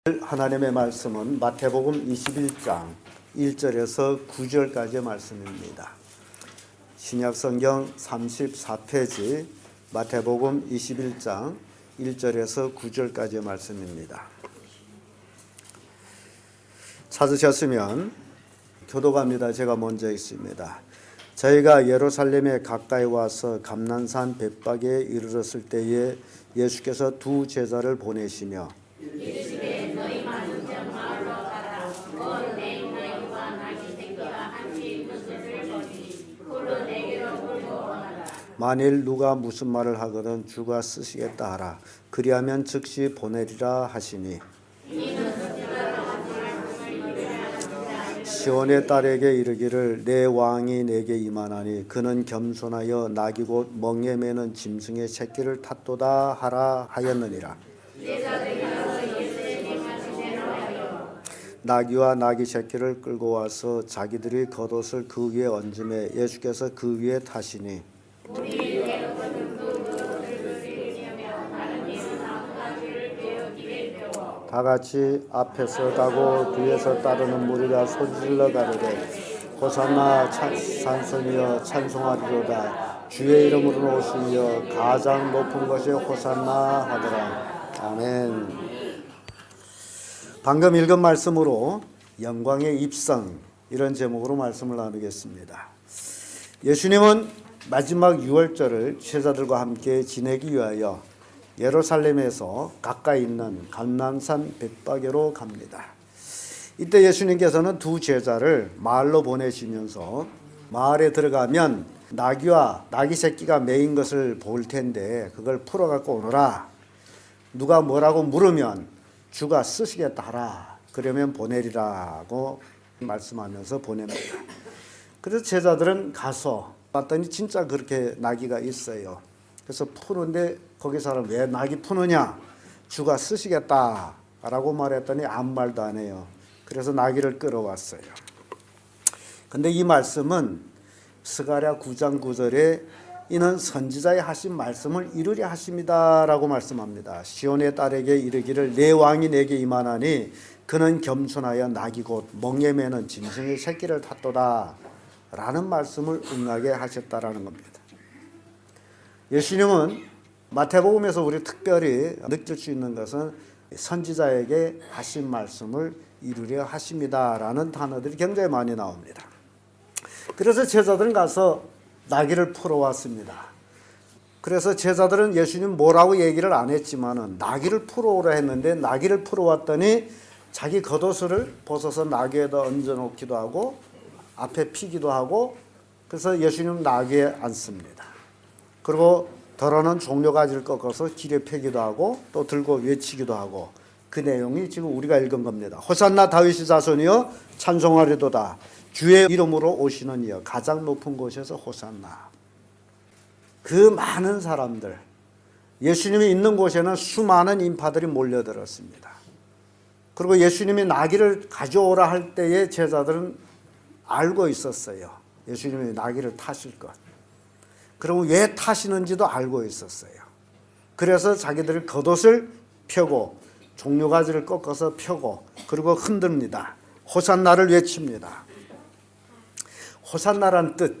하나님의 말씀은 마태복음 21장 1절에서 9절까지의 말씀입니다. 신약성경 34페이지 마태복음 21장 1절에서 9절까지의 말씀입니다. 찾으셨으면 교도갑니다. 제가 먼저 있습니다. 저희가 예루살렘에 가까이 와서 감난산 벳박에 이르렀을 때에 예수께서 두 제자를 보내시며 만일 누가 무슨 말을 하거든 주가 쓰시겠다 하라. 그리하면 즉시 보내리라 하시니 시온의 딸에게 이르기를 내 왕이 내게 임하나니 그는 겸손하여 낙이 곧 멍에 매는 짐승의 새끼를 탔도다 하라 하였느니라. 나귀와 나귀 새끼를 끌고 와서 자기들이 겉옷을 그 위에 얹음에 예수께서 그 위에 타시니 다 같이 앞에서 가고 뒤에서 따르는 무리가 소리질러 가르되 호산나 산성이여 찬송하리로다 주의 이름으로 오시며 가장 높은 곳에 호산나 하더라. 아멘. 방금 읽은 말씀으로 영광의 입성 이런 제목으로 말씀을 나누겠습니다. 예수님은 마지막 유월절을 제자들과 함께 지내기 위하여 예루살렘에서 가까이 있는 감난산 벳박에로 갑니다. 이때 예수님께서는 두 제자를 마을로 보내시면서 마을에 들어가면 나귀와 나귀 새끼가 매인 것을 볼 텐데 그걸 풀어 갖고 오너라. 누가 뭐라고 물으면 주가 쓰시겠다 하라. 그러면 보내리라고 말씀하면서 보냅니다. 그래서 제자들은 가서 봤더니 진짜 그렇게 나귀가 있어요. 그래서 푸는데 거기 사람 왜 나귀 푸느냐? 주가 쓰시겠다라고 말했더니 아무 말도 안 해요. 그래서 나귀를 끌어왔어요. 근데 이 말씀은 스가랴 9장 9절에 이는 선지자의 하신 말씀을 이루려 하십니다라고 말씀합니다. 시온의 딸에게 이르기를 내 왕이 내게 임하나니 그는 겸손하여 나귀 곧 멍에 매는 짐승의 새끼를 탔도다 라는 말씀을 응하게 하셨다라는 겁니다. 예수님은 마태복음에서 우리 특별히 느낄 수 있는 것은 선지자에게 하신 말씀을 이루려 하십니다라는 단어들이 굉장히 많이 나옵니다. 그래서 제자들은 가서 나귀를 풀어왔습니다. 그래서 제자들은 예수님 뭐라고 얘기를 안 했지만은 나귀를 풀어오라 했는데 나귀를 풀어왔더니 자기 겉옷을 벗어서 나귀에다 얹어놓기도 하고 앞에 피기도 하고 그래서 예수님 나귀에 앉습니다. 그리고 덜어는 종려가지를 꺾어서 길에 패기도 하고 또 들고 외치기도 하고 그 내용이 지금 우리가 읽은 겁니다. 호산나 다윗의 자손이여 찬송하리도다 주의 이름으로 오시는 이여 가장 높은 곳에서 호산나. 그 많은 사람들 예수님이 있는 곳에는 수많은 인파들이 몰려들었습니다. 그리고 예수님이 나귀를 가져오라 할 때에 제자들은 알고 있었어요. 예수님이 나귀를 타실 것. 그리고 왜 타시는지도 알고 있었어요. 그래서 자기들이 겉옷을 펴고 종려가지를 꺾어서 펴고 그리고 흔듭니다. 호산나를 외칩니다. 호산나란 뜻,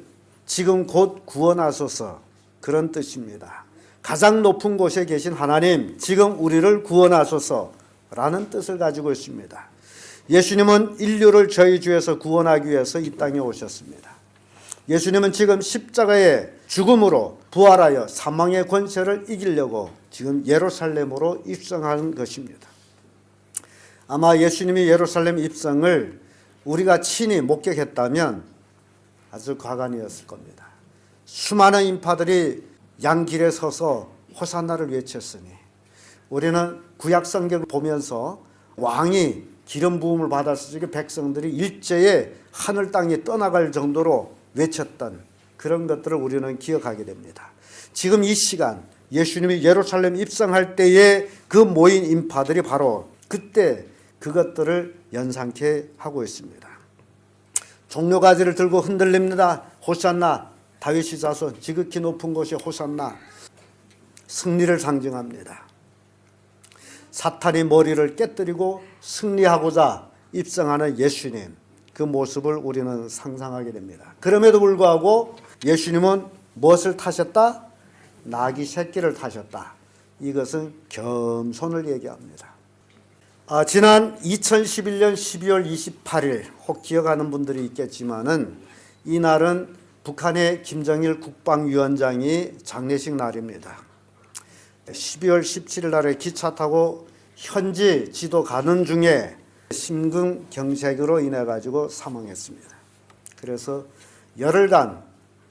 지금 곧 구원하소서 그런 뜻입니다. 가장 높은 곳에 계신 하나님, 지금 우리를 구원하소서라는 뜻을 가지고 있습니다. 예수님은 인류를 저희 주에서 구원하기 위해서 이 땅에 오셨습니다. 예수님은 지금 십자가의 죽음으로 부활하여 사망의 권세를 이기려고 지금 예루살렘으로 입성한 것입니다. 아마 예수님이 예루살렘 입성을 우리가 친히 목격했다면 아주 과간이었을 겁니다. 수많은 인파들이 양길에 서서 호산나를 외쳤으니 우리는 구약 성경을 보면서 왕이 기름 부음을 받았을 때 백성들이 일제에 하늘 땅에 떠나갈 정도로 외쳤던 그런 것들을 우리는 기억하게 됩니다. 지금 이 시간 예수님이 예루살렘 입성할 때에 그 모인 인파들이 바로 그때 그것들을 연상케 하고 있습니다. 종려가지를 들고 흔들립니다. 호산나 다윗의 자손 지극히 높은 곳에 호산나 승리를 상징합니다. 사탄이 머리를 깨뜨리고 승리하고자 입성하는 예수님, 그 모습을 우리는 상상하게 됩니다. 그럼에도 불구하고 예수님은 무엇을 타셨다? 나귀 새끼를 타셨다. 이것은 겸손을 얘기합니다. 지난 2011년 12월 28일 혹 기억하는 분들이 있겠지만은 이날은 북한의 김정일 국방위원장이 장례식 날입니다. 12월 17일 날에 기차 타고 현지 지도 가는 중에 심근경색으로 인해 가지고 사망했습니다. 그래서 열흘간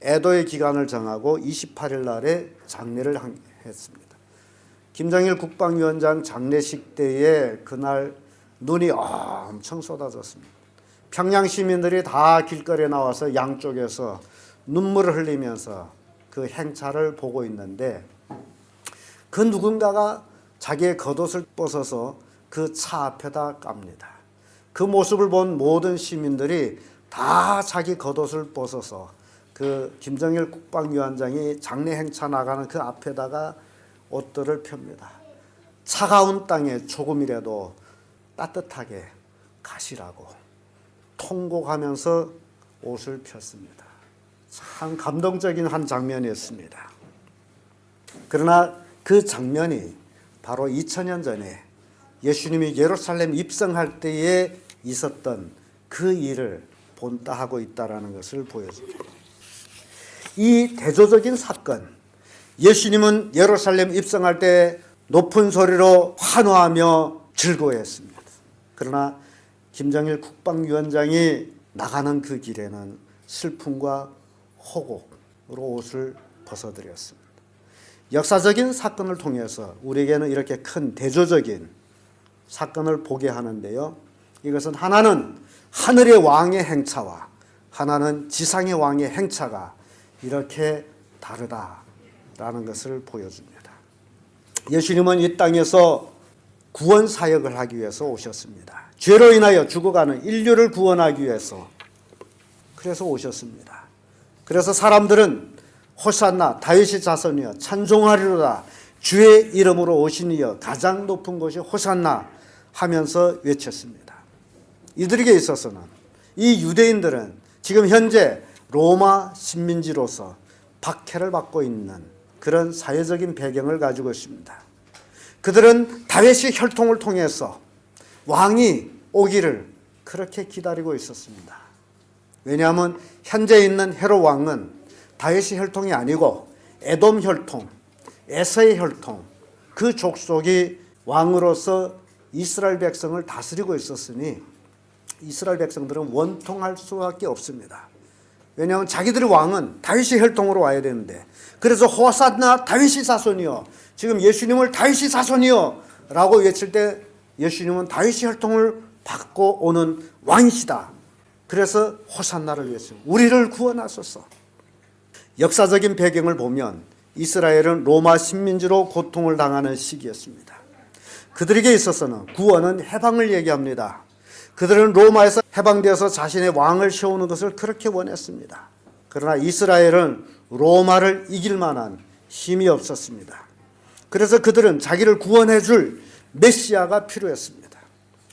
애도의 기간을 정하고 28일 날에 장례를 했습니다. 김정일 국방위원장 장례식 때에 그날 눈이 엄청 쏟아졌습니다. 평양 시민들이 다 길거리에 나와서 양쪽에서 눈물을 흘리면서 그 행차를 보고 있는데 그 누군가가 자기의 겉옷을 벗어서 그 차 앞에다 깝니다. 그 모습을 본 모든 시민들이 다 자기 겉옷을 벗어서 그 김정일 국방위원장이 장례 행차 나가는 그 앞에다가 옷들을 펴니다. 차가운 땅에 조금이라도 따뜻하게 가시라고 통곡하면서 옷을 폈습니다. 참 감동적인 한 장면이었습니다. 그러나 그 장면이 바로 2000년 전에 예수님이 예루살렘 입성할 때에 있었던 그 일을 본따하고 있다는 것을 보여줍니다. 이 대조적인 사건, 예수님은 예루살렘 입성할 때 높은 소리로 환호하며 즐거워했습니다. 그러나 김정일 국방위원장이 나가는 그 길에는 슬픔과 호곡으로 옷을 벗어드렸습니다. 역사적인 사건을 통해서 우리에게는 이렇게 큰 대조적인 사건을 보게 하는데요. 이것은 하나는 하늘의 왕의 행차와 하나는 지상의 왕의 행차가 이렇게 다르다라는 것을 보여줍니다. 예수님은 이 땅에서 구원 사역을 하기 위해서 오셨습니다. 죄로 인하여 죽어가는 인류를 구원하기 위해서 그래서 오셨습니다. 그래서 사람들은 호산나 다윗의 자손이여 찬송하리로다 주의 이름으로 오신 이여 가장 높은 곳이 호산나 하면서 외쳤습니다. 이들에게 있어서는 이 유대인들은 지금 현재 로마 식민지로서 박해를 받고 있는 그런 사회적인 배경을 가지고 있습니다. 그들은 다윗의 혈통을 통해서 왕이 오기를 그렇게 기다리고 있었습니다. 왜냐하면 현재 있는 헤롯 왕은 다윗의 혈통이 아니고 에돔 혈통, 에서의 혈통, 그 족속이 왕으로서 이스라엘 백성을 다스리고 있었으니 이스라엘 백성들은 원통할 수밖에 없습니다. 왜냐하면 자기들의 왕은 다윗의 혈통으로 와야 되는데, 그래서 호산나 다윗의 자손이여, 지금 예수님을 다윗의 자손이여 라고 외칠 때 예수님은 다윗의 혈통을 받고 오는 왕이시다. 그래서 호산나를 외쳤습니다. 우리를 구원하소서. 역사적인 배경을 보면 이스라엘은 로마 식민지로 고통을 당하는 시기였습니다. 그들에게 있어서는 구원은 해방을 얘기합니다. 그들은 로마에서 해방되어서 자신의 왕을 세우는 것을 그렇게 원했습니다. 그러나 이스라엘은 로마를 이길 만한 힘이 없었습니다. 그래서 그들은 자기를 구원해 줄 메시아가 필요했습니다.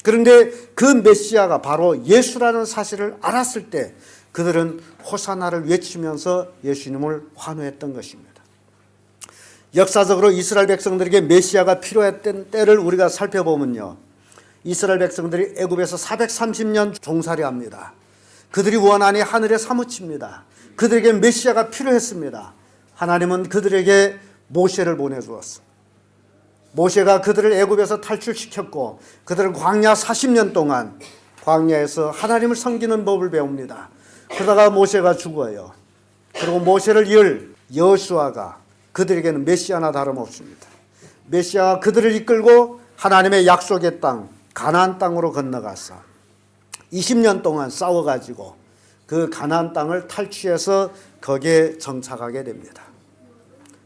그런데 그 메시아가 바로 예수라는 사실을 알았을 때 그들은 호사나를 외치면서 예수님을 환호했던 것입니다. 역사적으로 이스라엘 백성들에게 메시아가 필요했던 때를 우리가 살펴보면요, 이스라엘 백성들이 애굽에서 430년 종살이합니다. 그들이 원하니 하늘에 사무칩니다. 그들에게 메시아가 필요했습니다. 하나님은 그들에게 모세를 보내주었습니다. 모세가 그들을 애굽에서 탈출시켰고 그들은 광야 40년 동안 광야에서 하나님을 섬기는 법을 배웁니다. 그러다가 모세가 죽어요. 그리고 모세를 이을 여호수아가, 그들에게는 메시아나 다름없습니다. 메시아가 그들을 이끌고 하나님의 약속의 땅 가나안 땅으로 건너가서 20년 동안 싸워가지고 그 가나안 땅을 탈취해서 거기에 정착하게 됩니다.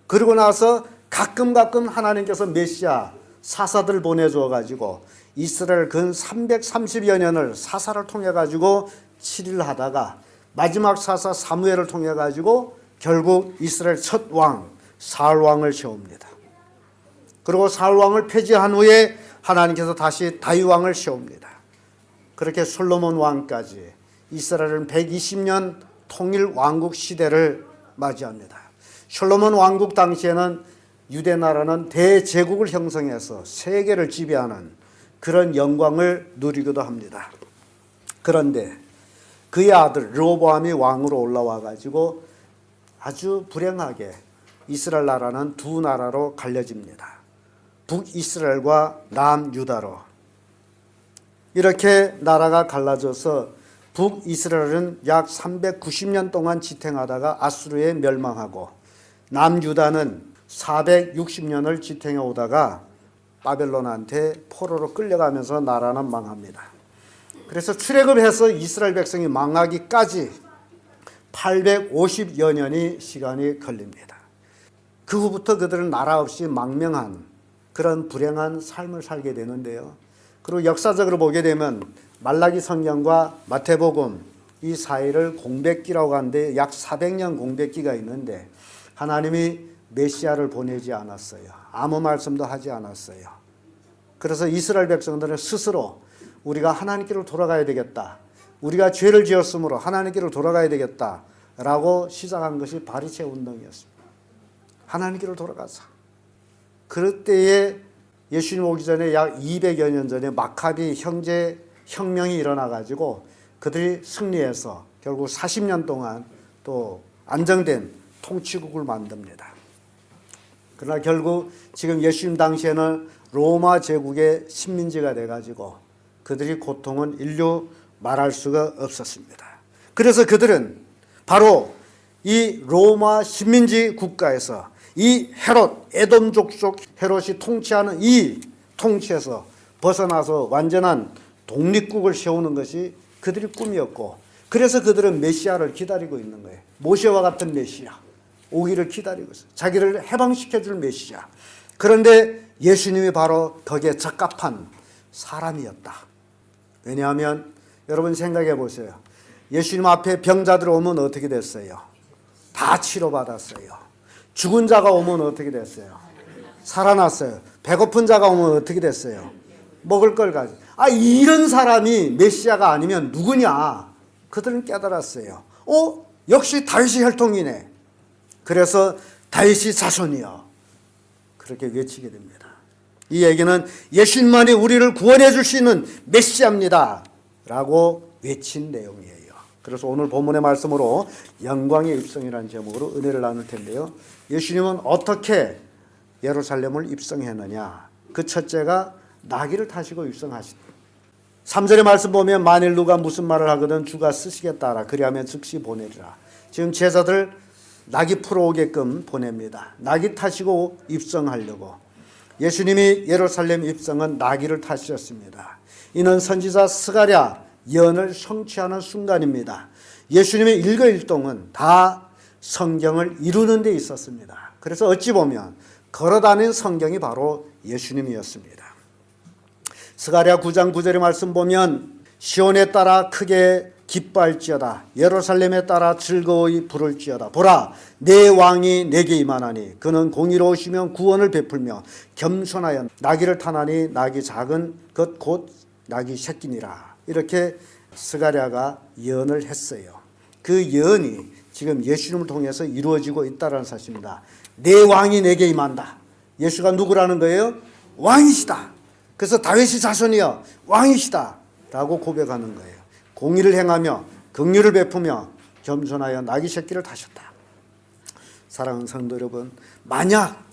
그리고 나서 가끔 하나님께서 메시아 사사들 보내주어 가지고 이스라엘 근 330여 년을 사사를 통해 가지고 치리를 하다가 마지막 사사 사무엘을 통해 가지고 결국 이스라엘 첫 왕 사울 왕을 세웁니다. 그리고 사울 왕을 폐지한 후에 하나님께서 다시 다윗 왕을 세웁니다. 그렇게 솔로몬 왕까지 이스라엘은 120년 통일 왕국 시대를 맞이합니다. 솔로몬 왕국 당시에는 유대 나라는 대제국을 형성해서 세계를 지배하는 그런 영광을 누리기도 합니다. 그런데 그의 아들 르호보암이 왕으로 올라와 가지고 아주 불행하게 이스라엘 나라는 두 나라로 갈려집니다. 북이스라엘과 남유다로. 이렇게 나라가 갈라져서 북이스라엘은 약 390년 동안 지탱하다가 아수르에 멸망하고, 남유다는 460년을 지탱해 오다가 바벨론한테 포로로 끌려가면서 나라는 망합니다. 그래서 출애굽해서 이스라엘 백성이 망하기까지 850여 년이 시간이 걸립니다. 그 후부터 그들은 나라 없이 망명한 그런 불행한 삶을 살게 되는데요. 그리고 역사적으로 보게 되면 말라기 성경과 마태복음 이 사이를 공백기라고 하는데 약 400년 공백기가 있는데 하나님이 메시아를 보내지 않았어요. 아무 말씀도 하지 않았어요. 그래서 이스라엘 백성들은 스스로 우리가 하나님께로 돌아가야 되겠다, 우리가 죄를 지었으므로 하나님께로 돌아가야 되겠다라고 시작한 것이 바리새 운동이었습니다. 하나님께로 돌아가자. 그럴 때에 예수님 오기 전에 약 200여 년 전에 마카비 형제 혁명이 일어나가지고 그들이 승리해서 결국 40년 동안 또 안정된 통치국을 만듭니다. 그러나 결국 지금 예수님 당시에는 로마 제국의 식민지가 돼가지고 그들이 고통은 인류 말할 수가 없었습니다. 그래서 그들은 바로 이 로마 식민지 국가에서 이 헤롯, 에돔 족속 헤롯이 통치하는 이 통치에서 벗어나서 완전한 독립국을 세우는 것이 그들의 꿈이었고, 그래서 그들은 메시아를 기다리고 있는 거예요. 모세와 같은 메시아 오기를 기다리고 있어요. 자기를 해방시켜줄 메시아. 그런데 예수님이 바로 거기에 적합한 사람이었다. 왜냐하면 여러분 생각해 보세요. 예수님 앞에 병자들 오면 어떻게 됐어요? 다 치료받았어요. 죽은 자가 오면 어떻게 됐어요? 살아났어요. 배고픈 자가 오면 어떻게 됐어요? 먹을 걸 가지. 이런 사람이 메시아가 아니면 누구냐? 그들은 깨달았어요. 역시 다윗의 혈통이네. 그래서 다윗의 자손이여. 그렇게 외치게 됩니다. 이 얘기는 예수님만이 우리를 구원해 줄 수 있는 메시아입니다 라고 외친 내용이에요. 그래서 오늘 본문의 말씀으로 영광의 입성이라는 제목으로 은혜를 나눌 텐데요. 예수님은 어떻게 예루살렘을 입성했느냐. 그 첫째가 나귀를 타시고 입성하시다. 3절의 말씀 보면 만일 누가 무슨 말을 하거든 주가 쓰시겠다 하라. 그리하면 즉시 보내리라. 지금 제자들 나귀 풀어오게끔 보냅니다. 나귀 타시고 입성하려고. 예수님이 예루살렘 입성은 나귀를 타셨습니다. 이는 선지자 스가랴 예언을 성취하는 순간입니다. 예수님의 일거일동은 다 성경을 이루는 데 있었습니다. 그래서 어찌 보면 걸어다니는 성경이 바로 예수님이었습니다. 스가랴 9장 9절의 말씀 보면 시온에 따라 크게 기뻐할지어다, 예루살렘에 따라 즐거이 부를지어다. 보라, 내 왕이 내게 임하나니 그는 공의로우시며 구원을 베풀며 겸손하여 나귀를 타나니 나귀 작은 것 곧 나귀 새끼니라. 이렇게 스가랴가 예언을 했어요. 그 예언이 지금 예수님을 통해서 이루어지고 있다는 사실입니다. 내 왕이 내게 임한다. 예수가 누구라는 거예요? 왕이시다. 그래서 다윗의 자손이여 왕이시다 라고 고백하는 거예요. 공의를 행하며 긍휼을 베푸며 겸손하여 나귀 새끼를 타셨다. 사랑하는 성도 여러분, 만약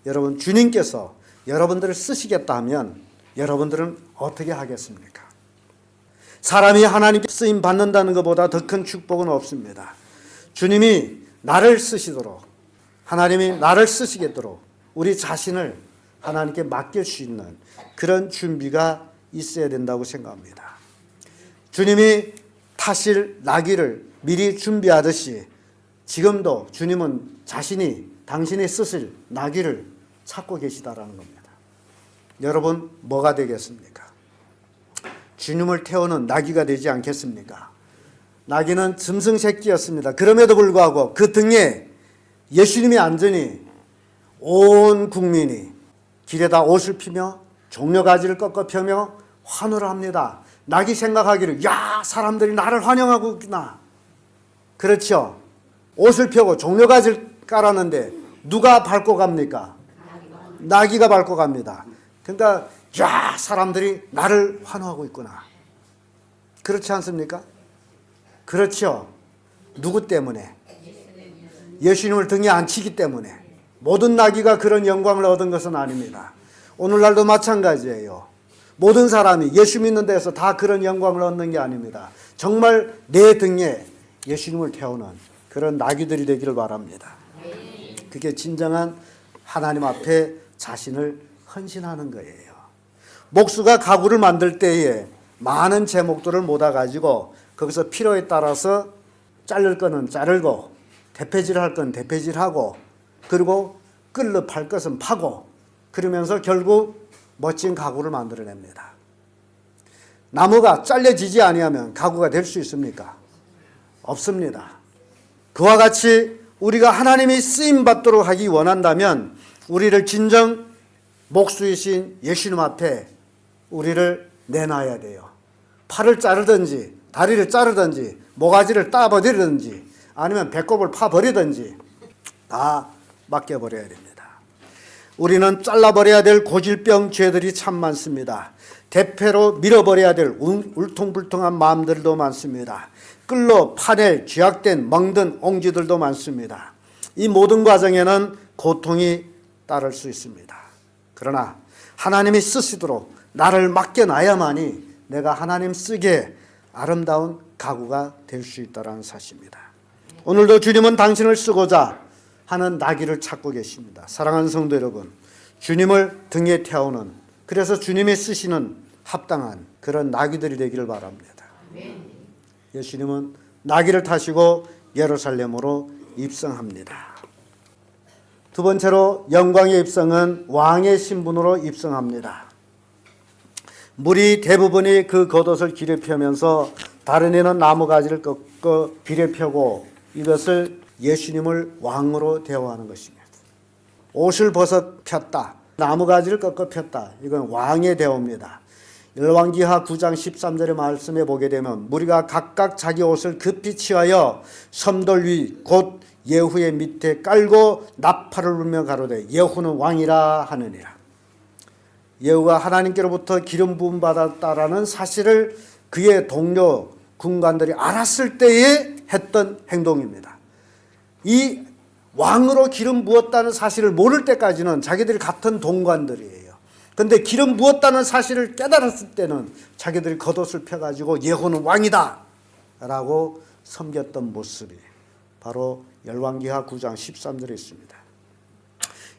여러분 주님께서 여러분들을 쓰시겠다 하면 여러분들은 어떻게 하겠습니까? 사람이 하나님께 쓰임 받는다는 것보다 더 큰 축복은 없습니다. 주님이 나를 쓰시도록, 하나님이 나를 쓰시겠도록 우리 자신을 하나님께 맡길 수 있는 그런 준비가 있어야 된다고 생각합니다. 주님이 타실 나귀를 미리 준비하듯이 지금도 주님은 자신이 당신이 쓰실 나귀를 찾고 계시다라는 겁니다. 여러분 뭐가 되겠습니까? 주님을 태우는 나귀가 되지 않겠습니까? 나귀는 짐승 새끼였습니다. 그럼에도 불구하고 그 등에 예수님이 앉으니 온 국민이 길에다 옷을 피며 종려가지를 꺾어 펴며 환호를 합니다. 낙이 생각하기를 야 사람들이 나를 환영하고 있구나. 그렇죠. 옷을 펴고 종려가지를 깔았는데 누가 밟고 갑니까? 나귀가 밟고 갑니다. 그러니까 야 사람들이 나를 환호하고 있구나. 그렇지 않습니까? 그렇죠. 누구 때문에? 예수님을 등에 앉히기 때문에. 모든 나귀가 그런 영광을 얻은 것은 아닙니다. 오늘날도 마찬가지예요. 모든 사람이 예수 믿는 데서 다 그런 영광을 얻는 게 아닙니다. 정말 내 등에 예수님을 태우는 그런 나귀들이 되기를 바랍니다. 그게 진정한 하나님 앞에 자신을 헌신하는 거예요. 목수가 가구를 만들 때에 많은 제목들을 모아가지고 거기서 필요에 따라서 자를 거는 자르고 대패질을 할 건 대패질하고 그리고 끌러 팔 것은 파고 그러면서 결국 멋진 가구를 만들어냅니다. 나무가 잘려지지 아니하면 가구가 될 수 있습니까? 없습니다. 그와 같이 우리가 하나님이 쓰임받도록 하기 원한다면 우리를 진정 목수이신 예수님 앞에 우리를 내놔야 돼요. 팔을 자르든지 다리를 자르든지 모가지를 따버리든지 아니면 배꼽을 파버리든지 다 맡겨버려야 됩니다. 우리는 잘라버려야 될 고질병 죄들이 참 많습니다. 대패로 밀어버려야 될 울퉁불퉁한 마음들도 많습니다. 끌로 파낼 죄악된 멍든 옹지들도 많습니다. 이 모든 과정에는 고통이 따를 수 있습니다. 그러나 하나님이 쓰시도록 나를 맡겨놔야만이 내가 하나님 쓰기에 아름다운 가구가 될 수 있다는 사실입니다. 오늘도 주님은 당신을 쓰고자 하는 나귀를 찾고 계십니다. 사랑하는 성도 여러분, 주님을 등에 태우는 그래서 주님이 쓰시는 합당한 그런 나귀들이 되기를 바랍니다. 예수님은 나귀를 타시고 예루살렘으로 입성합니다. 두 번째로 영광의 입성은 왕의 신분으로 입성합니다. 무리 대부분이 그 겉옷을 길에 펴면서 다른 이는 나무가지를 꺾어 길에 펴고 이것을 예수님을 왕으로 대우하는 것입니다. 옷을 벗어 폈다. 나무가지를 꺾어 폈다. 이건 왕의 대우입니다. 열왕기하 9장 13절의 말씀에 보게 되면 무리가 각각 자기 옷을 급히 취하여 섬돌 위 곧 예후의 밑에 깔고 나팔을 불며 가로되 예후는 왕이라 하느니라. 예후가 하나님께로부터 기름 부음 받았다라는 사실을 그의 동료 군관들이 알았을 때에 했던 행동입니다. 이 왕으로 기름 부었다는 사실을 모를 때까지는 자기들이 같은 동관들이에요. 그런데 기름 부었다는 사실을 깨달았을 때는 자기들이 겉옷을 펴가지고 예후는 왕이다 라고 섬겼던 모습이 바로 열왕기하 9장 13절에 있습니다.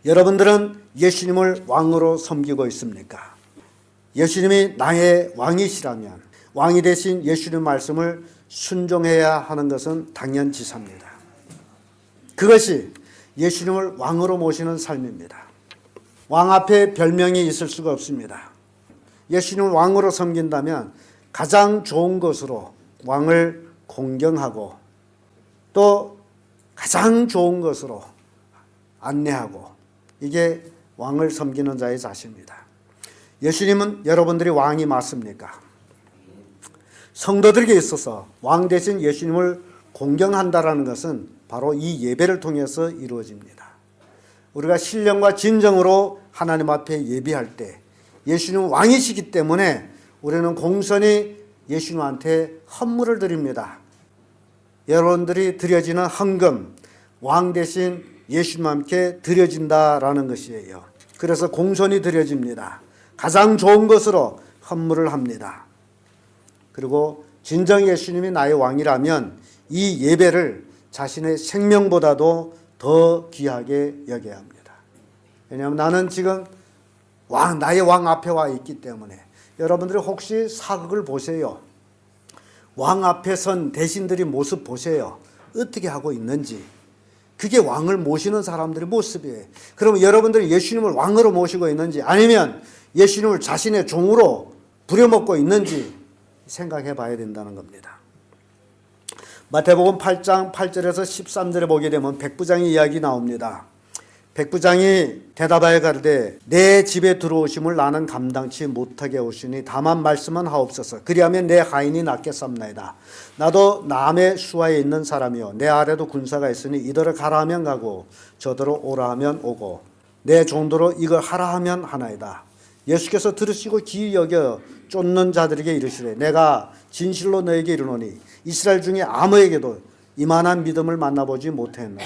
여러분들은 예수님을 왕으로 섬기고 있습니까? 예수님이 나의 왕이시라면 왕이 되신 예수님 말씀을 순종해야 하는 것은 당연지사입니다. 그것이 예수님을 왕으로 모시는 삶입니다. 왕 앞에 별명이 있을 수가 없습니다. 예수님을 왕으로 섬긴다면 가장 좋은 것으로 왕을 공경하고 또 가장 좋은 것으로 안내하고 이게 왕을 섬기는 자의 자세입니다. 예수님은 여러분들이 왕이 맞습니까? 성도들에게 있어서 왕 대신 예수님을 공경한다라는 것은 바로 이 예배를 통해서 이루어집니다. 우리가 신령과 진정으로 하나님 앞에 예배할 때 예수님은 왕이시기 때문에 우리는 공손히 예수님한테 헌물을 드립니다. 여러분들이 드려지는 헌금, 왕 대신 예수님께 드려진다라는 것이에요. 그래서 공손히 드려집니다. 가장 좋은 것으로 헌물을 합니다. 그리고 진정 예수님이 나의 왕이라면 이 예배를 자신의 생명보다도 더 귀하게 여겨야 합니다. 왜냐하면 나는 지금 나의 왕 앞에 와 있기 때문에. 여러분들이 혹시 사극을 보세요. 왕 앞에 선 대신들의 모습 보세요. 어떻게 하고 있는지. 그게 왕을 모시는 사람들의 모습이에요. 그러면 여러분들이 예수님을 왕으로 모시고 있는지 아니면 예수님을 자신의 종으로 부려먹고 있는지 생각해 봐야 된다는 겁니다. 마태복음 8장 8절에서 13절에 보게 되면 백부장의 이야기 나옵니다. 백부장이 대답하여 가로되 내 집에 들어오심을 나는 감당치 못하게 오시니 다만 말씀은 하옵소서. 그리하면 내 하인이 낫겠사옵나이다. 나도 남의 수하에 있는 사람이요 내 아래도 군사가 있으니 이더러 가라 하면 가고 저더러 오라 하면 오고 내 종도로 이걸 하라 하면 하나이다. 예수께서 들으시고 기이 여겨 쫓는 자들에게 이르시되 내가 진실로 너에게 이르노니 이스라엘 중에 아무에게도 이만한 믿음을 만나보지 못했노라.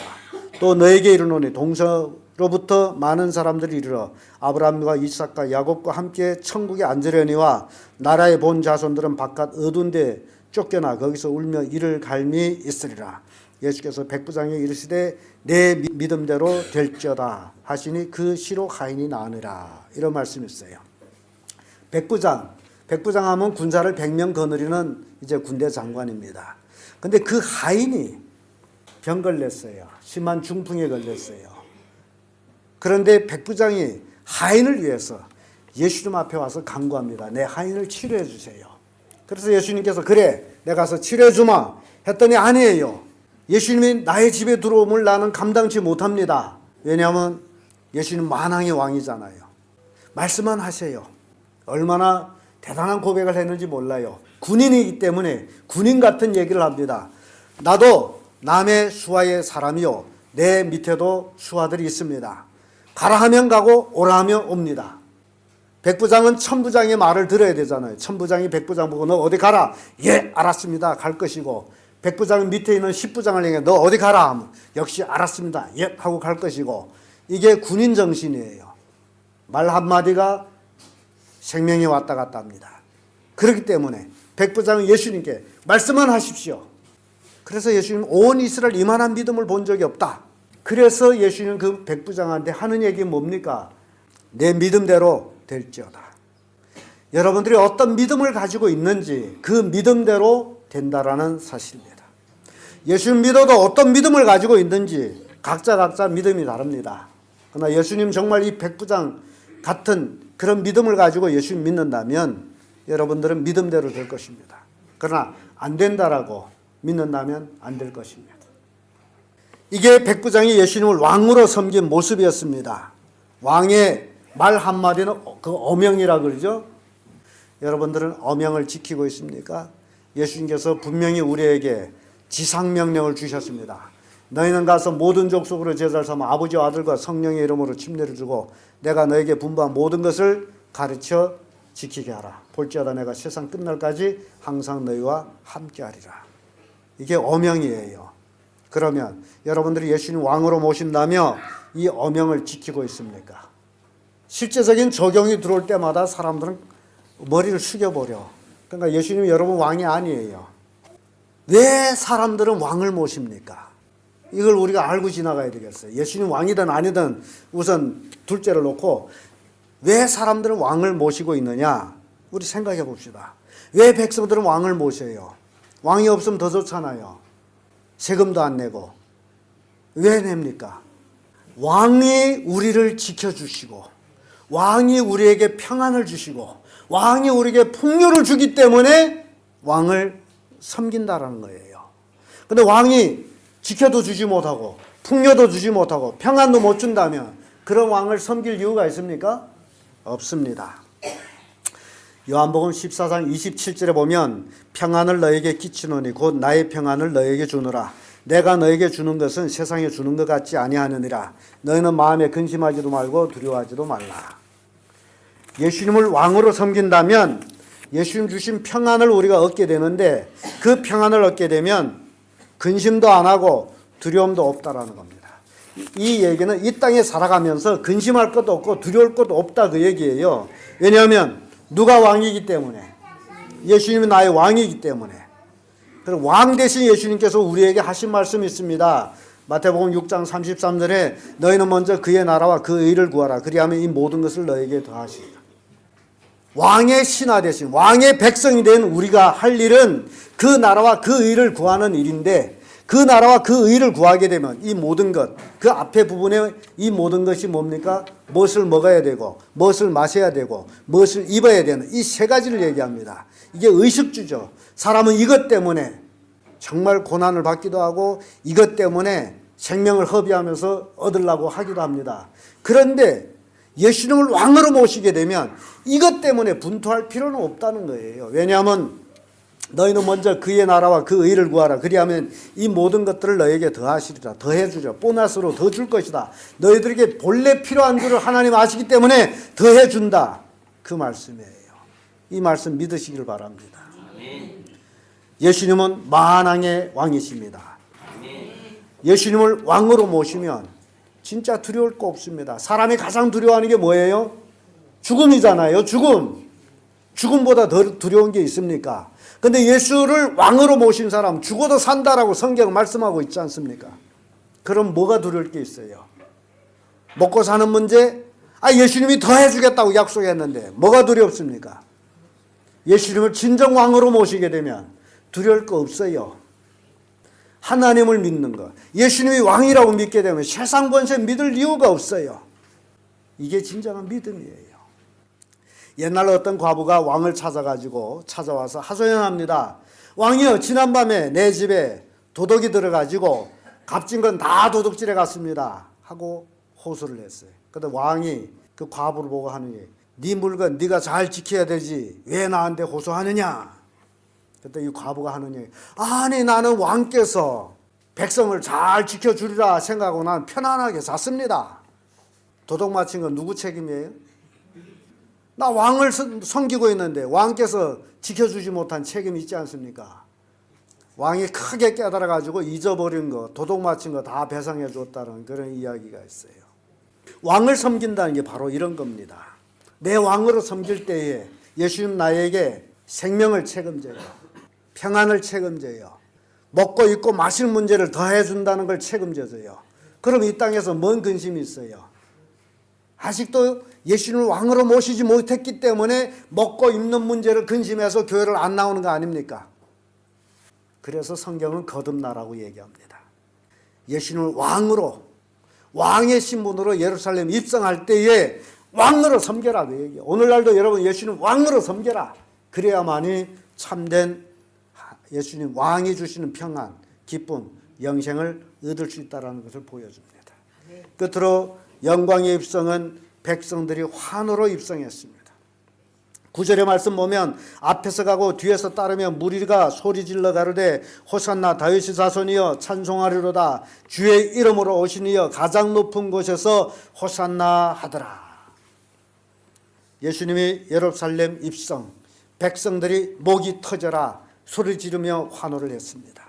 또 너에게 이르노니 동서로부터 많은 사람들이 이르러 아브라함과 이삭과 야곱과 함께 천국에 앉으려니와 나라의 본 자손들은 바깥 어두운 데 쫓겨나 거기서 울며 이를 갈미 있으리라. 예수께서 백부장에게 이르시되 내 믿음대로 될지어다 하시니 그 시로 하인이 나으니라. 이런 말씀이 있어요. 백부장 하면 군사를 100명 거느리는 이제 군대 장관입니다. 근데 그 하인이 병 걸렸어요. 심한 중풍에 걸렸어요. 그런데 백부장이 하인을 위해서 예수님 앞에 와서 간구합니다. 내 하인을 치료해 주세요. 그래서 예수님께서 그래 내가 가서 치료해 주마 했더니 아니에요. 예수님이 나의 집에 들어옴을 나는 감당치 못합니다. 왜냐하면 예수님 만왕의 왕이잖아요. 말씀만 하세요. 얼마나 대단한 고백을 했는지 몰라요. 군인이기 때문에 군인 같은 얘기를 합니다. 나도 남의 수하의 사람이요 내 밑에도 수하들이 있습니다. 가라 하면 가고 오라 하면 옵니다. 백부장은 천부장의 말을 들어야 되잖아요. 천부장이 백부장 보고 너 어디 가라. 예 알았습니다. 갈 것이고 백부장 밑에 있는 십부장을 향해 너 어디 가라 하면 역시 알았습니다. 예 하고 갈 것이고 이게 군인 정신이에요. 말 한마디가 생명이 왔다 갔다 합니다. 그렇기 때문에 백부장은 예수님께 말씀만 하십시오. 그래서 예수님 온 이스라엘 이만한 믿음을 본 적이 없다. 그래서 예수님은 그 백부장한테 하는 얘기 뭡니까? 내 믿음대로 될지어다. 여러분들이 어떤 믿음을 가지고 있는지 그 믿음대로 된다라는 사실입니다. 예수님 믿어도 어떤 믿음을 가지고 있는지 각자 믿음이 다릅니다. 그러나 예수님 정말 이 백부장 같은 그런 믿음을 가지고 예수님 믿는다면 여러분들은 믿음대로 될 것입니다. 그러나 안 된다라고 믿는다면 안 될 것입니다. 이게 백부장이 예수님을 왕으로 섬긴 모습이었습니다. 왕의 말 한마디는 그 어명이라 그러죠. 여러분들은 어명을 지키고 있습니까? 예수님께서 분명히 우리에게 지상명령을 주셨습니다. 너희는 가서 모든 족속으로 제자를 삼아 아버지와 아들과 성령의 이름으로 침례를 주고 내가 너에게 분부한 모든 것을 가르쳐 지키게 하라. 볼지어다 내가 세상 끝날까지 항상 너희와 함께하리라. 이게 어명이에요. 그러면 여러분들이 예수님 왕으로 모신다며 이 어명을 지키고 있습니까? 실제적인 적용이 들어올 때마다 사람들은 머리를 숙여버려. 그러니까 예수님이 여러분 왕이 아니에요. 왜 사람들은 왕을 모십니까? 이걸 우리가 알고 지나가야 되겠어요. 예수님 왕이든 아니든 우선 둘째를 놓고 왜 사람들은 왕을 모시고 있느냐? 우리 생각해 봅시다. 왜 백성들은 왕을 모셔요? 왕이 없으면 더 좋잖아요. 세금도 안 내고. 왜 냅니까? 왕이 우리를 지켜주시고 왕이 우리에게 평안을 주시고 왕이 우리에게 풍요를 주기 때문에 왕을 섬긴다라는 거예요. 근데 왕이 지켜도 주지 못하고 풍요도 주지 못하고 평안도 못 준다면 그런 왕을 섬길 이유가 있습니까? 없습니다. 요한복음 14장 27절에 보면 평안을 너에게 끼치노니 곧 나의 평안을 너에게 주노라. 내가 너에게 주는 것은 세상에 주는 것 같지 아니하느니라. 너희는 마음에 근심하지도 말고 두려워하지도 말라. 예수님을 왕으로 섬긴다면 예수님 주신 평안을 우리가 얻게 되는데 그 평안을 얻게 되면 근심도 안 하고 두려움도 없다라는 겁니다. 이 얘기는 이 땅에 살아가면서 근심할 것도 없고 두려울 것도 없다 그 얘기예요. 왜냐하면 누가 왕이기 때문에 예수님이 나의 왕이기 때문에. 그럼 왕 대신 예수님께서 우리에게 하신 말씀이 있습니다. 마태복음 6장 33절에 너희는 먼저 그의 나라와 그 의를 구하라. 그리하면 이 모든 것을 너에게 더하시리라. 왕의 신하 대신 왕의 백성이 된 우리가 할 일은 그 나라와 그 의를 구하는 일인데 그 나라와 그 의를 구하게 되면 이 모든 것, 그 앞에 부분에 이 모든 것이 뭡니까? 무엇을 먹어야 되고 무엇을 마셔야 되고 무엇을 입어야 되는 이 세 가지를 얘기합니다. 이게 의식주죠. 사람은 이것 때문에 정말 고난을 받기도 하고 이것 때문에 생명을 허비하면서 얻으려고 하기도 합니다. 그런데 예수님을 왕으로 모시게 되면 이것 때문에 분투할 필요는 없다는 거예요. 왜냐하면 너희는 먼저 그의 나라와 그 의를 구하라. 그리하면 이 모든 것들을 너에게 더하시리라. 더해주리라. 보너스로 더 줄 것이다. 너희들에게 본래 필요한 줄을 하나님 아시기 때문에 더해준다. 그 말씀이에요. 이 말씀 믿으시길 바랍니다. 예수님은 만왕의 왕이십니다. 예수님을 왕으로 모시면 진짜 두려울 거 없습니다. 사람이 가장 두려워하는 게 뭐예요? 죽음이잖아요. 죽음. 죽음보다 더 두려운 게 있습니까? 근데 예수를 왕으로 모신 사람 죽어도 산다라고 성경 말씀하고 있지 않습니까? 그럼 뭐가 두려울 게 있어요? 먹고 사는 문제? 예수님이 더 해주겠다고 약속했는데 뭐가 두렵습니까? 예수님을 진정 왕으로 모시게 되면 두려울 거 없어요. 하나님을 믿는 것, 예수님이 왕이라고 믿게 되면 세상 권세 믿을 이유가 없어요. 이게 진정한 믿음이에요. 옛날 어떤 과부가 왕을 찾아와서 하소연합니다. 왕이여, 지난밤에 내 집에 도둑이 들어가지고 값진 건 다 도둑질해 갔습니다 하고 호소를 했어요. 그런데 왕이 그 과부를 보고 하느니, 네 물건 네가 잘 지켜야 되지 왜 나한테 호소하느냐. 그때 이 과부가 하느니, 아니 나는 왕께서 백성을 잘 지켜주리라 생각하고 난 편안하게 잤습니다. 도둑 맞힌 건 누구 책임이에요? 나 왕을 섬기고 있는데 왕께서 지켜주지 못한 책임이 있지 않습니까? 왕이 크게 깨달아가지고 잊어버린 거, 도둑 맞힌 거 다 배상해 줬다는 그런 이야기가 있어요. 왕을 섬긴다는 게 바로 이런 겁니다. 내 왕으로 섬길 때에 예수님 나에게 생명을 책임져요. 평안을 책임져요. 먹고 입고 마실 문제를 더 해준다는 걸 책임져줘요. 그럼 이 땅에서 뭔 근심이 있어요? 아직도 예수님을 왕으로 모시지 못했기 때문에 먹고 입는 문제를 근심해서 교회를 안 나오는 거 아닙니까? 그래서 성경은 거듭나라고 얘기합니다. 예수님을 왕으로, 왕의 신분으로 예루살렘 입성할 때에 왕으로 섬겨라. 그 얘기예요. 오늘날도 여러분 예수님 왕으로 섬겨라. 그래야만이 참된 예수님 왕이 주시는 평안, 기쁨, 영생을 얻을 수 있다는 것을 보여줍니다. 끝으로 영광의 입성은 백성들이 환호로 입성했습니다. 9절의 말씀 보면 앞에서 가고 뒤에서 따르면 무리가 소리질러 가로되 호산나 다윗의 자손이여 찬송하리로다. 주의 이름으로 오신 이여 가장 높은 곳에서 호산나 하더라. 예수님이 예루살렘 입성, 백성들이 목이 터져라 소리 지르며 환호를 했습니다.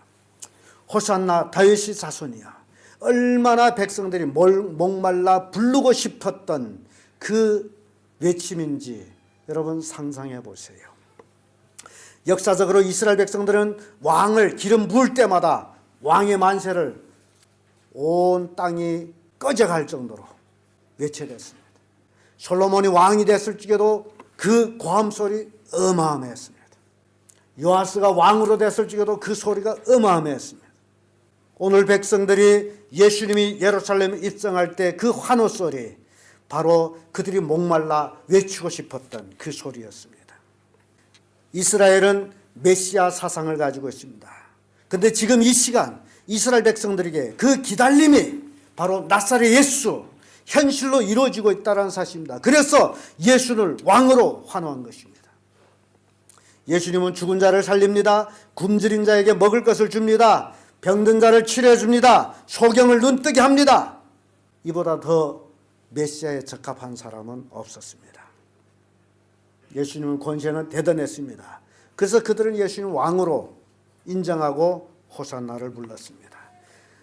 호산나 다윗의 자손이야. 얼마나 백성들이 목말라 부르고 싶었던 그 외침인지 여러분 상상해 보세요. 역사적으로 이스라엘 백성들은 왕을 기름 부을 때마다 왕의 만세를 온 땅이 꺼져갈 정도로 외쳐댔습니다. 솔로몬이 왕이 됐을 적에도 그 고함 소리 어마어마했습니다. 요아스가 왕으로 됐을 적에도 그 소리가 어마어마했습니다. 오늘 백성들이 예수님이 예루살렘에 입성할 때 그 환호 소리, 바로 그들이 목말라 외치고 싶었던 그 소리였습니다. 이스라엘은 메시아 사상을 가지고 있습니다. 그런데 지금 이 시간 이스라엘 백성들에게 그 기다림이 바로 나사렛 예수 현실로 이루어지고 있다는 사실입니다. 그래서 예수를 왕으로 환호한 것입니다. 예수님은 죽은 자를 살립니다. 굶주린 자에게 먹을 것을 줍니다. 병든 자를 치료해 줍니다. 소경을 눈뜨게 합니다. 이보다 더 메시아에 적합한 사람은 없었습니다. 예수님의 권세는 대단했습니다. 그래서 그들은 예수님을 왕으로 인정하고 호산나를 불렀습니다.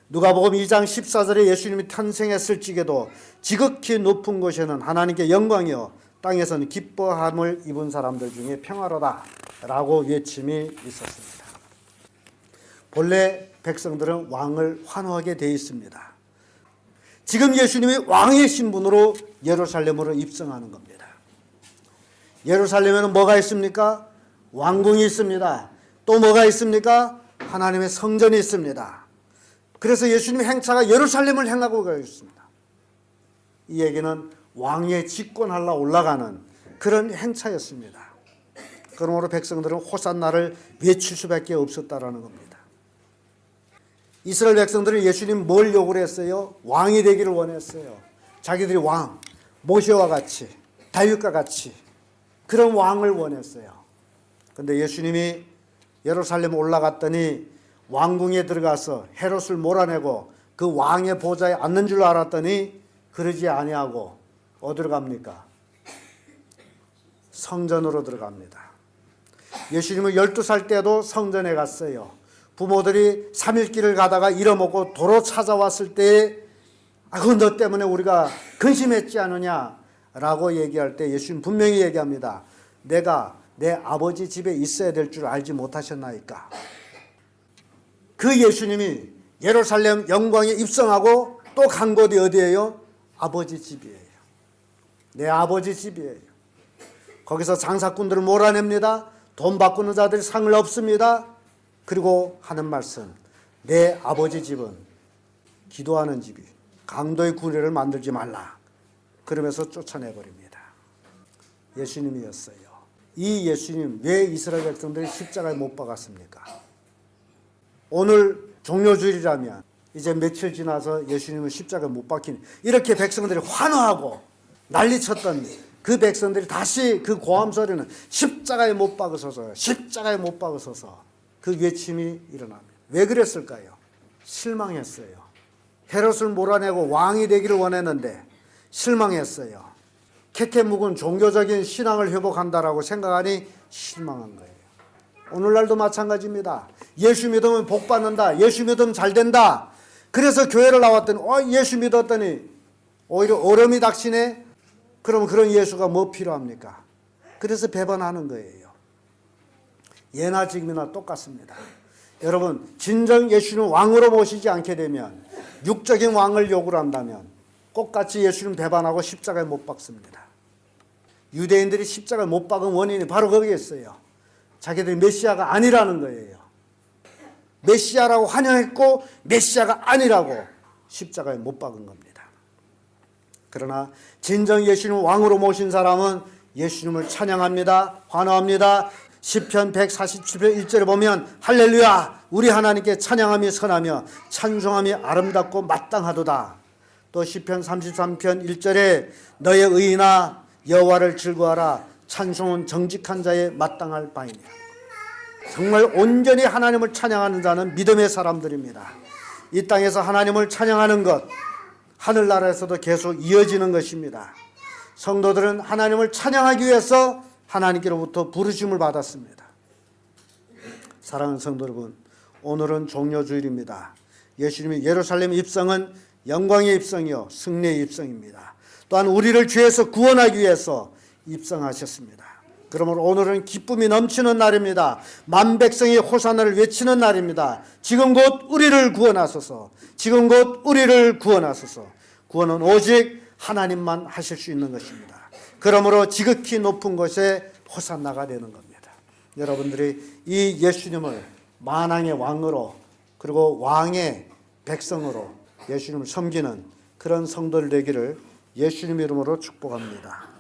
누가복음 2장 14절에 예수님이 탄생했을 적에도 지극히 높은 곳에는 하나님께 영광이요 땅에서는 기뻐함을 입은 사람들 중에 평화로다 라고 외침이 있었습니다. 본래 백성들은 왕을 환호하게 되어 있습니다. 지금 예수님이 왕의 신분으로 예루살렘으로 입성하는 겁니다. 예루살렘에는 뭐가 있습니까? 왕궁이 있습니다. 또 뭐가 있습니까? 하나님의 성전이 있습니다. 그래서 예수님의 행차가 예루살렘을 향하고 가 있습니다. 이 얘기는 왕의 집권하러 올라가는 그런 행차였습니다. 그러므로 백성들은 호산나를 외칠 수밖에 없었다라는 겁니다. 이스라엘 백성들은 예수님 뭘 요구를 했어요? 왕이 되기를 원했어요. 자기들이 왕, 모세와 같이, 다윗과 같이 그런 왕을 원했어요. 그런데 예수님이 예루살렘 올라갔더니 왕궁에 들어가서 헤롯을 몰아내고 그 왕의 보좌에 앉는 줄 알았더니 그러지 아니하고 어디로 갑니까? 성전으로 들어갑니다. 예수님은 12살 때도 성전에 갔어요. 부모들이 3일길을 가다가 잃어먹고 도로 찾아왔을 때 그건 너 때문에 우리가 근심했지 않느냐 라고 얘기할 때 예수님 분명히 얘기합니다. 내가 내 아버지 집에 있어야 될 줄 알지 못하셨나이까. 그 예수님이 예루살렘 영광에 입성하고 또 간 곳이 어디예요? 아버지 집이에요. 내 아버지 집이에요. 거기서 장사꾼들을 몰아냅니다. 돈 바꾸는 자들이 상을 없습니다. 그리고 하는 말씀, 내 아버지 집은 기도하는 집이 강도의 구례를 만들지 말라. 그러면서 쫓아내버립니다. 예수님이었어요. 이 예수님 왜 이스라엘 백성들이 십자가에 못 박았습니까? 오늘 종료주일이라면 이제 며칠 지나서 예수님은 십자가에 못 박힌 이렇게 백성들이 환호하고 난리쳤던 그 백성들이 다시 그 고함소리는 십자가에 못 박으소서, 십자가에 못 박으소서 그 외침이 일어납니다. 왜 그랬을까요? 실망했어요. 헤롯을 몰아내고 왕이 되기를 원했는데 실망했어요. 캐캐 묵은 종교적인 신앙을 회복한다라고 생각하니 실망한 거예요. 오늘날도 마찬가지입니다. 예수 믿으면 복 받는다. 예수 믿으면 잘 된다. 그래서 교회를 나왔더니 예수 믿었더니 오히려 어려움이 닥치네. 그럼 그런 예수가 뭐 필요합니까? 그래서 배반하는 거예요. 예나 지금이나 똑같습니다. 여러분 진정 예수는 왕으로 모시지 않게 되면 육적인 왕을 요구를 한다면 똑같이 예수는 배반하고 십자가에 못 박습니다. 유대인들이 십자가에 못 박은 원인이 바로 거기에 있어요. 자기들이 메시아가 아니라는 거예요. 메시아라고 환영했고 메시아가 아니라고 십자가에 못 박은 겁니다. 그러나 진정 예수님을 왕으로 모신 사람은 예수님을 찬양합니다. 환호합니다. 시편 147편 1절에 보면 할렐루야 우리 하나님께 찬양하며 선하며 찬송하며 아름답고 마땅하도다. 또 시편 33편 1절에 너의 의인아 여호와를 즐거워하라 찬송은 정직한 자의 마땅할 바이니라. 정말 온전히 하나님을 찬양하는 자는 믿음의 사람들입니다. 이 땅에서 하나님을 찬양하는 것 하늘나라에서도 계속 이어지는 것입니다. 성도들은 하나님을 찬양하기 위해서 하나님께로부터 부르심을 받았습니다. 사랑하는 성도 여러분, 오늘은 종료주일입니다. 예수님의 예루살렘 입성은 영광의 입성이요 승리의 입성입니다. 또한 우리를 죄에서 구원하기 위해서 입성하셨습니다. 그러므로 오늘은 기쁨이 넘치는 날입니다. 만백성이 호산나를 외치는 날입니다. 지금 곧 우리를 구원하소서. 지금 곧 우리를 구원하소서. 구원은 오직 하나님만 하실 수 있는 것입니다. 그러므로 지극히 높은 곳에 호산나가 되는 겁니다. 여러분들이 이 예수님을 만왕의 왕으로 그리고 왕의 백성으로 예수님을 섬기는 그런 성도들 되기를 예수님 이름으로 축복합니다.